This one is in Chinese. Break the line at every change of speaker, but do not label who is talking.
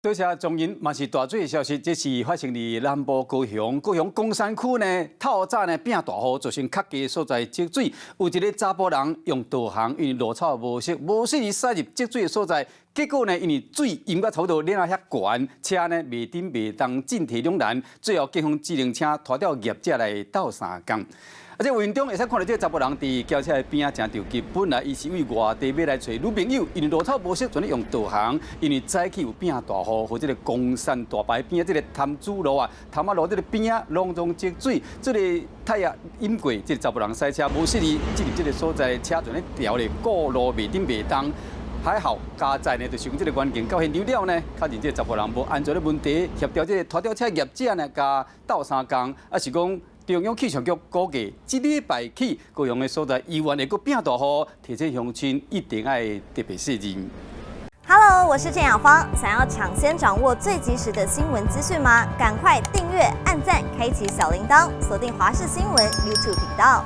多谢中银，嘛是大水的消息，这是发生伫南部高雄公山区呢，透早呢变大雨，造成较低的所在积水。有一个查甫人用导航，因为路草无熟，无适宜驶入积水的所在。结果呢，因为水淹到差不多脸啊遐悬，车呢袂顶袂当，进退两难。最后警方机动车拖到业者来斗相共。而且画面中会使看到这个查甫人伫轿车的边啊，真着急。本来伊是为外地要来找女朋友，因为路草无熟，全咧用导航。因为早起有变大雨，或者个公山大牌边啊，这个潭子路啊、潭仔路这个边啊，拢总积水。这个太阳淹过，这个查甫人驶车无适宜进入这个所在，车全咧掉咧，过路袂顶袂当。还好，加载呢，就是用这个环境到现场了呢，确认这个查甫人无安全的问题，协调这个拖吊车业者呢，甲斗相共，还是讲。中央气象局估计，这礼拜起，高雄的所在依然会阁变大雨，提醒乡亲一定要特别小心。
Hello， 我是郑雅芳，想要抢先掌握最及时的新闻资讯吗？赶快订阅、按赞、开启小铃铛，锁定华视新闻 YouTube 频道。